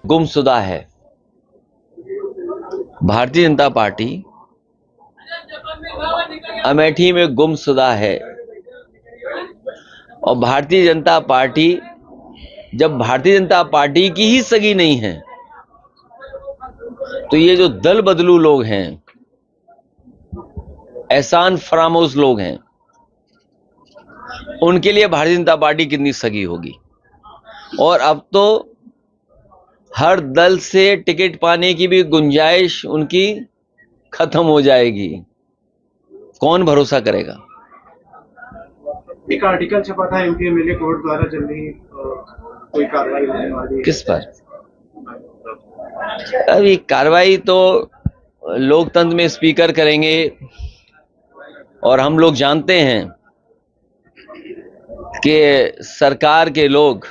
गुमशुदा है। भारतीय जनता पार्टी अमेठी में गुमशुदा है। और भारतीय जनता पार्टी जब भारतीय जनता पार्टी की ही सगी नहीं है, तो ये जो दल बदलू लोग हैं, एहसान फरामोश लोग हैं, उनके लिए भारतीय जनता पार्टी कितनी सगी होगी। और अब तो हर दल से टिकट पाने की भी गुंजाइश उनकी खत्म हो जाएगी। कौन भरोसा करेगा। एक आर्टिकल छपा था एमपी एमएलए कोर्ट द्वारा जल्दी कोई कार्रवाई होने वाली है। किस पर? अभी कार्रवाई तो लोकतंत्र में स्पीकर करेंगे, और हम लोग जानते हैं कि सरकार के लोग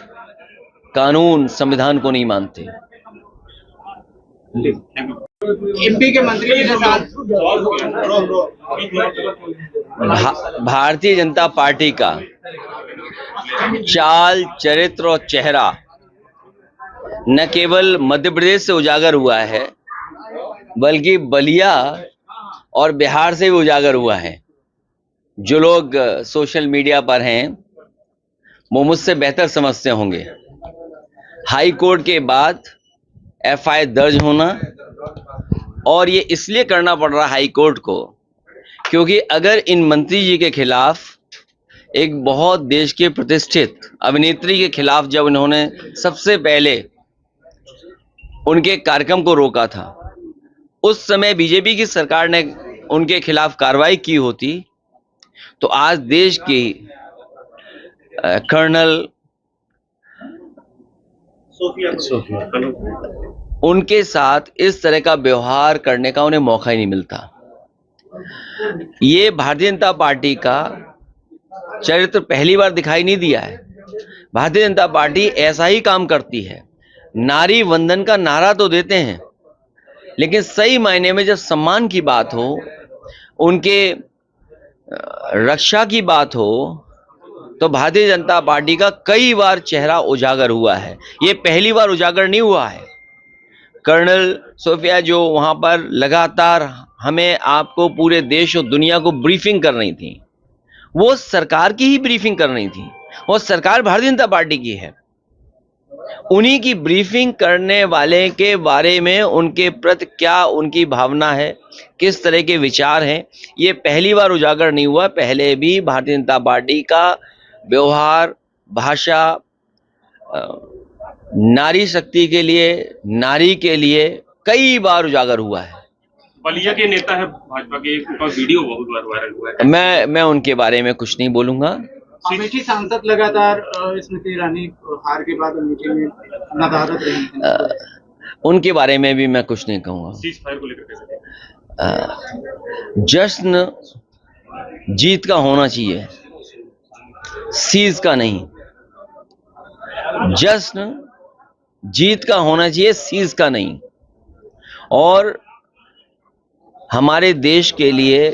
कानून संविधान को नहीं मानते। एमपी के मंत्री के साथ भारतीय जनता पार्टी का चाल, चरित्र और चेहरा न केवल मध्य प्रदेश से उजागर हुआ है, बल्कि बलिया और बिहार से भी उजागर हुआ है। जो लोग सोशल मीडिया पर हैं वो मुझसे बेहतर समझते होंगे। हाई कोर्ट के बाद एफआईआर दर्ज होना, और ये इसलिए करना पड़ रहा हाई कोर्ट को क्योंकि अगर इन मंत्री जी के खिलाफ, एक बहुत देश के प्रतिष्ठित अभिनेत्री के खिलाफ जब उन्होंने सबसे पहले उनके कार्यक्रम को रोका था, उस समय बीजेपी की सरकार ने उनके खिलाफ कार्रवाई की होती, तो आज देश की कर्नल उनके साथ इस तरह का व्यवहार करने का उन्हें मौका ही नहीं मिलता। ये भारतीय जनता पार्टी का चरित्र पहली बार दिखाई नहीं दिया है। भारतीय जनता पार्टी ऐसा ही काम करती है। नारी वंदन का नारा तो देते हैं, लेकिन सही मायने में जब सम्मान की बात हो, उनके रक्षा की बात हो, तो भारतीय जनता पार्टी का कई बार चेहरा उजागर हुआ है। ये पहली बार उजागर नहीं हुआ है। कर्नल सोफिया जो वहां पर लगातार हमें, आपको, पूरे देश और दुनिया को ब्रीफिंग कर रही थी, वो सरकार की ही ब्रीफिंग कर रही थी, और सरकार भारतीय जनता पार्टी की है। उन्हीं की ब्रीफिंग करने वाले के बारे में उनके प्रति क्या उनकी भावना है, किस तरह के विचार हैं, ये पहली बार उजागर नहीं हुआ। पहले भी भारतीय जनता पार्टी का व्यवहार, भाषा, नारी शक्ति के लिए, नारी के लिए कई बार उजागर हुआ है। बलिया के नेता है भाजपा के, उनका वीडियो बहुत बार वायरल हुआ है। मैं उनके बारे में कुछ नहीं बोलूंगा। अमेठी सांसद लगातार स्मृति ईरानी हार के बाद अमेठी में नदारद रही हैं। उनके बारे में भी मैं कुछ नहीं कहूंगा। सीज फायर को लेकर जश्न जीत का होना चाहिए, सीज का नहीं। जश्न जीत का होना चाहिए, सीज का नहीं। और हमारे देश के लिए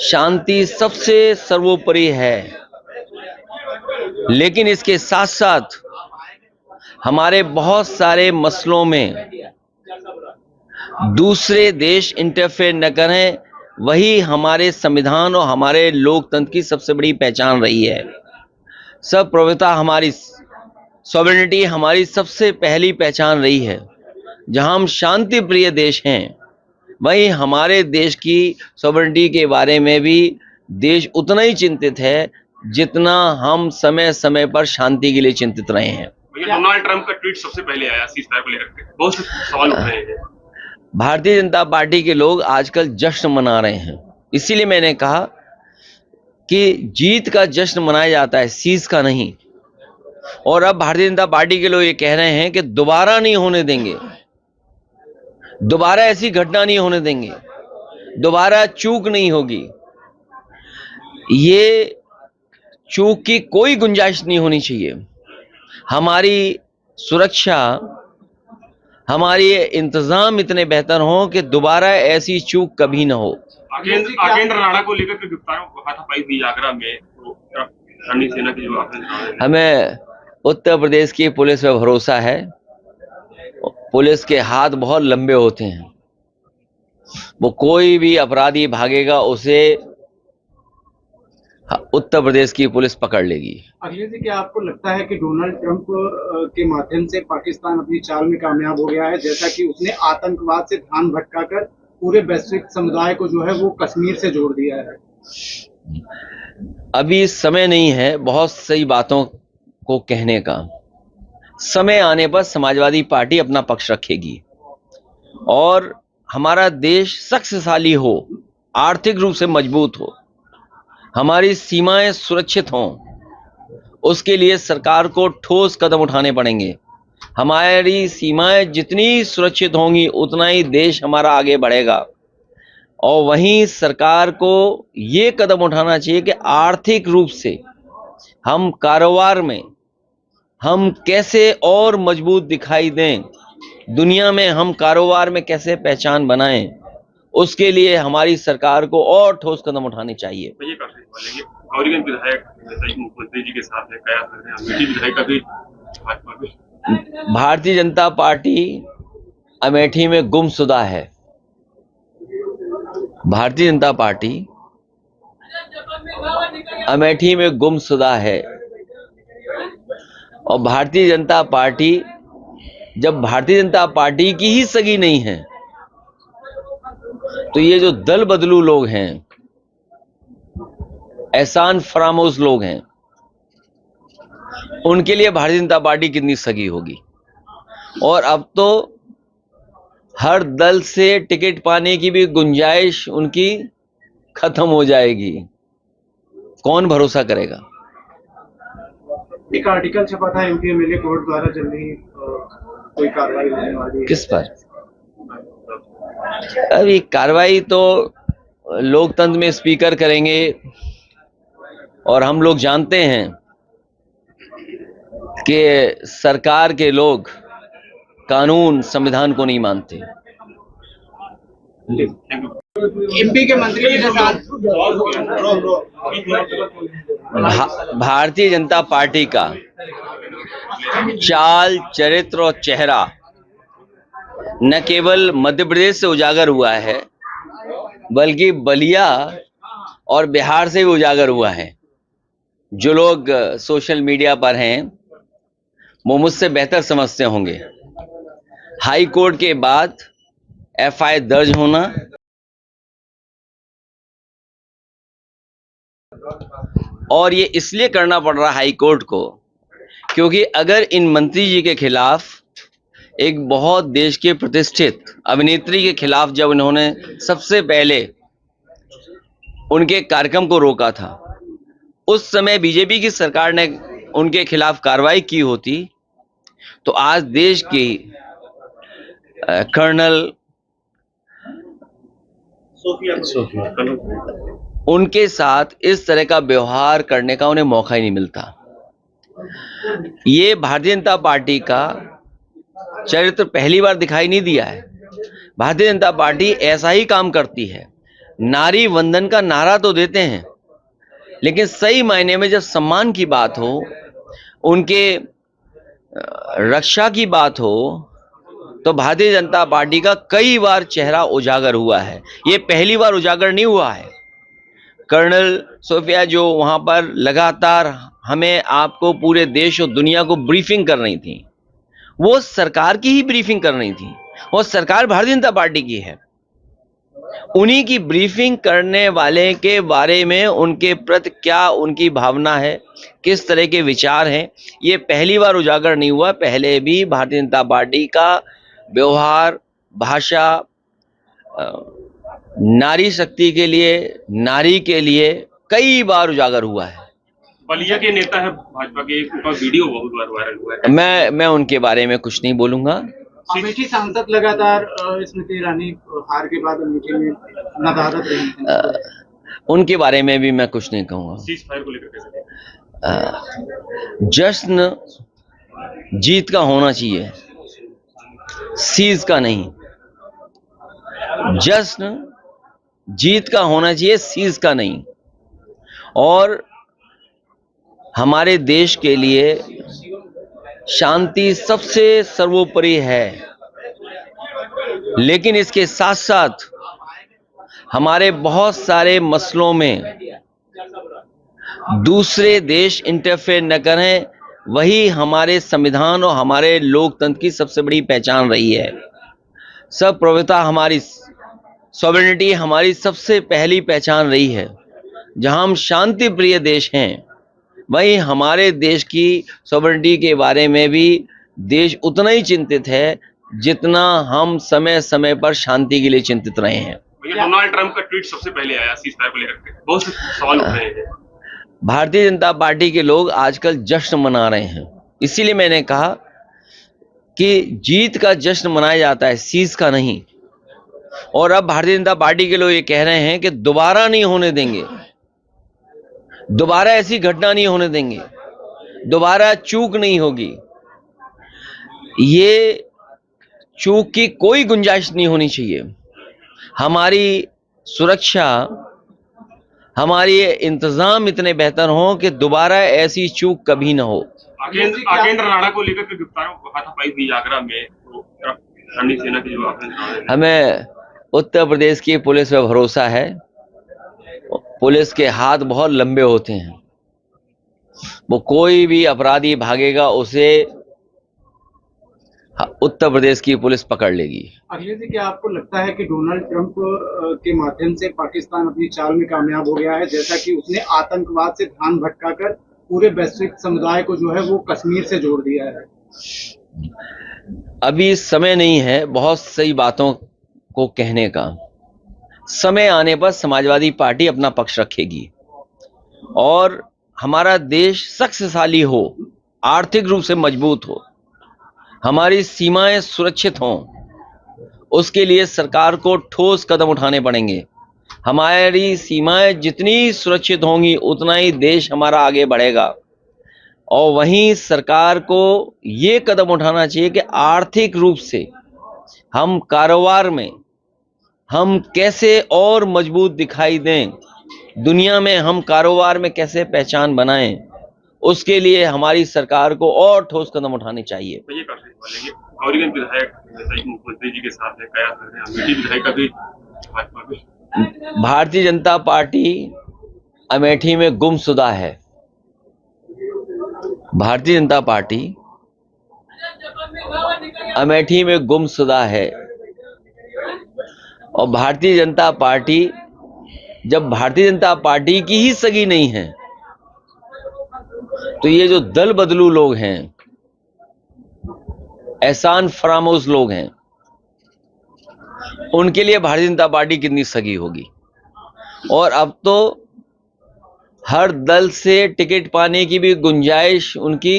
शांति सबसे सर्वोपरि है, लेकिन इसके साथ साथ हमारे बहुत सारे मसलों में दूसरे देश इंटरफेयर न करें, वही हमारे संविधान और हमारे लोकतंत्र की सबसे बड़ी पहचान रही है। सर्वप्रभुता, हमारी सॉवरेनिटी हमारी सबसे पहली पहचान रही है। जहां हम शांति प्रिय देश हैं, वहीं हमारे देश की सॉवरेनिटी के बारे में भी देश उतना ही चिंतित है जितना हम समय समय पर शांति के लिए चिंतित रहे हैं। डोनाल्ड ट्रंप का ट्वीट सबसे पहले आया सीज फायर को लेकर, बहुत से सवाल उठ रहे हैं। भारतीय जनता पार्टी के लोग आजकल जश्न मना रहे हैं, इसीलिए मैंने कहा कि जीत का जश्न मनाया जाता है, सीज का नहीं। और अब भारतीय जनता पार्टी के लोग ये कह रहे हैं कि दोबारा नहीं होने देंगे, दोबारा ऐसी घटना नहीं होने देंगे, दोबारा चूक नहीं होगी। ये चूक की कोई गुंजाइश नहीं होनी चाहिए। हमारी सुरक्षा, हमारे इंतजाम इतने बेहतर हों कि दोबारा ऐसी चूक कभी ना हो। आगेंद्र राणा को लेकर गिरफ्तार हाथापाई हुई आगरा में, तो रानी सेना की जो आपने कहा है। हमें उत्तर प्रदेश की पुलिस पे भरोसा है। पुलिस के हाथ बहुत लंबे होते हैं। वो कोई भी अपराधी भागेगा उसे उत्तर प्रदेश की पुलिस पकड़ लेगी। अखिलेश जी, क्या आपको लगता है कि डोनाल्ड ट्रंप के माध्यम से पाकिस्तान अपनी चाल में कामयाब हो गया है, जैसा कि उसने आतंकवाद से ध्यान भटकाकर पूरे वैश्विक समुदाय को जो है वो कश्मीर से जोड़ दिया है? अभी समय नहीं है बहुत सही बातों को कहने का। समय आने पर समाजवादी पार्टी अपना पक्ष रखेगी और हमारा देश शक्तिशाली हो, आर्थिक रूप से मजबूत हो, हमारी सीमाएं सुरक्षित हों, उसके लिए सरकार को ठोस कदम उठाने पड़ेंगे। हमारी सीमाएं जितनी सुरक्षित होंगी उतना ही देश हमारा आगे बढ़ेगा। और वहीं सरकार को ये कदम उठाना चाहिए कि आर्थिक रूप से हम कारोबार में हम कैसे और मजबूत दिखाई दें, दुनिया में हम कारोबार में कैसे पहचान बनाएं, उसके लिए हमारी सरकार को और ठोस कदम उठाने चाहिए। तो ये काफी सवाल है। ये गौरीगंज विधायक मुख्यमंत्री जी के साथ है, कयास कर रहे हैं, अमेठी विधायक का भी भाजपा में। भारतीय जनता पार्टी अमेठी में गुमशुदा है। भारतीय जनता पार्टी अमेठी में गुमशुदा है और भारतीय जनता पार्टी जब भारतीय जनता पार्टी की ही सगी नहीं है तो ये जो दल बदलू लोग हैं, एहसान फरामोश लोग हैं, उनके लिए भारतीय जनता पार्टी कितनी सगी होगी। और अब तो हर दल से टिकट पाने की भी गुंजाइश उनकी खत्म हो जाएगी। कौन भरोसा करेगा? एक आर्टिकल छपा था एमपी एमएलए कोर्ट द्वारा जल्दी कोई कार्रवाई होने वाली है। किस पर? अभी कार्रवाई तो लोकतंत्र में स्पीकर करेंगे और हम लोग जानते हैं कि सरकार के लोग कानून संविधान को नहीं मानते। एमपी के मंत्री के साथ भारतीय जनता पार्टी का चाल, चरित्र और चेहरा न केवल मध्य प्रदेश से उजागर हुआ है बल्कि बलिया और बिहार से भी उजागर हुआ है। जो लोग सोशल मीडिया पर हैं वो मुझसे बेहतर समझते होंगे। हाई कोर्ट के बाद एफआईआर दर्ज होना और ये इसलिए करना पड़ रहा हाई कोर्ट को क्योंकि अगर इन मंत्री जी के खिलाफ एक बहुत देश के प्रतिष्ठित अभिनेत्री के खिलाफ जब उन्होंने सबसे पहले उनके कार्यक्रम को रोका था, उस समय बीजेपी की सरकार ने उनके खिलाफ कार्रवाई की होती तो आज देश की कर्नल उनके साथ इस तरह का व्यवहार करने का उन्हें मौका ही नहीं मिलता। ये भारतीय जनता पार्टी का चरित्र पहली बार दिखाई नहीं दिया है। भारतीय जनता पार्टी ऐसा ही काम करती है। नारी वंदन का नारा तो देते हैं, लेकिन सही मायने में जब सम्मान की बात हो, उनके रक्षा की बात हो, तो भारतीय जनता पार्टी का कई बार चेहरा उजागर हुआ है। ये पहली बार उजागर नहीं हुआ है। कर्नल सोफिया जो वहां पर लगातार हमें आपको पूरे देश और दुनिया को ब्रीफिंग कर रही थी, वो सरकार की ही ब्रीफिंग कर रही थी और सरकार भारतीय जनता पार्टी की है। उन्हीं की ब्रीफिंग करने वाले के बारे में उनके प्रति क्या उनकी भावना है, किस तरह के विचार हैं, ये पहली बार उजागर नहीं हुआ। पहले भी भारतीय जनता पार्टी का व्यवहार, भाषा, नारी शक्ति के लिए, नारी के लिए कई बार उजागर हुआ है। बलिया के नेता है भाजपा के, उनका वीडियो बहुत बार वायरल हुआ है। मैं उनके बारे में कुछ नहीं बोलूंगा। अमेठी सांसद लगातार स्मृति ईरानी हार के बाद अमेठी में नदारद रही हैं। उनके बारे में भी मैं कुछ नहीं कहूंगा। सीज फायर को लेकर कैसे? जश्न जीत का होना चाहिए, सीज का नहीं। जश्न जीत का होना चाहिए, सीज का नहीं। और हमारे देश के लिए शांति सबसे सर्वोपरि है, लेकिन इसके साथ साथ हमारे बहुत सारे मसलों में दूसरे देश इंटरफेयर न करें, वही हमारे संविधान और हमारे लोकतंत्र की सबसे बड़ी पहचान रही है। सर्वप्रभुता हमारी सॉवरेनिटी हमारी सबसे पहली पहचान रही है। जहां हम शांति प्रिय देश हैं, वहीं हमारे देश की सॉवरेनिटी के बारे में भी देश उतना ही चिंतित है जितना हम समय समय पर शांति के लिए चिंतित रहे हैं। भैया डोनाल्ड ट्रंप का ट्वीट सबसे पहले आया सीज़फायर को लेकर के, बहुत से सवाल उठ रहे हैं। भारतीय जनता पार्टी के लोग आजकल जश्न मना रहे हैं, इसीलिए मैंने कहा कि जीत का जश्न मनाया जाता है, सीज का नहीं। और अब भारतीय जनता पार्टी के लोग ये कह रहे हैं कि दोबारा नहीं होने देंगे, दोबारा ऐसी घटना नहीं होने देंगे, दोबारा चूक नहीं होगी। ये चूक की कोई गुंजाइश नहीं होनी चाहिए। हमारी सुरक्षा, हमारे इंतजाम इतने बेहतर हों कि दोबारा ऐसी चूक कभी ना हो। आकेंद्र राणा को लेकर के गिरफ्तारों को हाथापाई हुई आगरा में, तो रणनीति सेना की जो आकेंद्र राणा है। हमें उत्तर प्रदेश की पुलिस पे भरोसा है। पुलिस के हाथ बहुत लंबे होते हैं, वो कोई भी अपराधी भागेगा उसे उत्तर प्रदेश की पुलिस पकड़ लेगी। अखिलेश जी, क्या आपको लगता है कि डोनाल्ड ट्रंप के माध्यम से पाकिस्तान अपनी चाल में कामयाब हो गया है, जैसा कि उसने आतंकवाद से ध्यान भटकाकर पूरे वैश्विक समुदाय को जो है वो कश्मीर से जोड़ दिया है? अभी समय नहीं है बहुत सही बातों को कहने का। समय आने पर समाजवादी पार्टी अपना पक्ष रखेगी और हमारा देश शक्तिशाली हो, आर्थिक रूप से मजबूत हो, हमारी सीमाएं सुरक्षित हों, उसके लिए सरकार को ठोस कदम उठाने पड़ेंगे। हमारी सीमाएं जितनी सुरक्षित होंगी उतना ही देश हमारा आगे बढ़ेगा। और वहीं सरकार को ये कदम उठाना चाहिए कि आर्थिक रूप से हम कारोबार में हम कैसे और मजबूत दिखाई दें, दुनिया में हम कारोबार में कैसे पहचान बनाएं, उसके लिए हमारी सरकार को और ठोस कदम उठाने चाहिए। ये काफी सवाल है। औरंगाबाद विधायक मुख्यमंत्री जी के साथ है, कयास लग रहे हैं, अमेठी विधायक का भी भाजपा में। भारतीय जनता पार्टी अमेठी में गुमशुदा है। भारतीय जनता पार्टी अमेठी में गुमशुदा है और भारतीय जनता पार्टी, जब भारतीय जनता पार्टी की ही सगी नहीं है, तो ये जो दल बदलू लोग हैं, एहसान फरामोश लोग हैं, उनके लिए भारतीय जनता पार्टी कितनी सगी होगी। और अब तो हर दल से टिकट पाने की भी गुंजाइश उनकी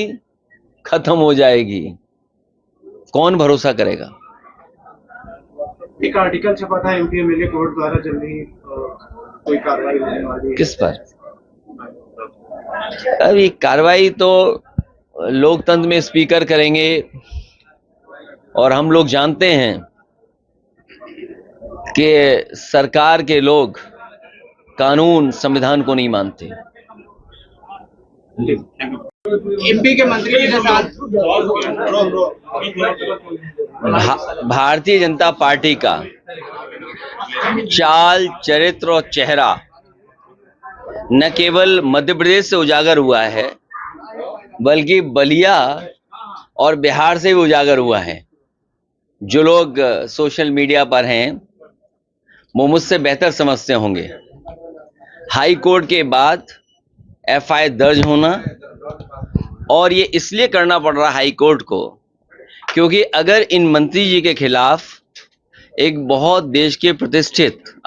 खत्म हो जाएगी। कौन भरोसा करेगा? एक आर्टिकल छपा था एमपी एमएलए कोर्ट द्वारा, जल्दी कोई कार्रवाई होने वाली है? किस पर? अभी कार्रवाई तो लोकतंत्र में स्पीकर करेंगे और हम लोग जानते हैं कि सरकार के लोग कानून संविधान को नहीं मानते। एमपी के मंत्री जी के साथ भारतीय जनता पार्टी का चाल, चरित्र और चेहरा न केवल मध्य प्रदेश से उजागर हुआ है, बल्कि बलिया और बिहार से भी उजागर हुआ है। जो लोग सोशल मीडिया पर हैं वो मुझसे बेहतर समझते होंगे। हाई कोर्ट के बाद एफआईआर दर्ज होना, और ये इसलिए करना पड़ रहा हाई कोर्ट को क्योंकि अगर इन मंत्री जी के खिलाफ एक बहुत देश के प्रतिष्ठित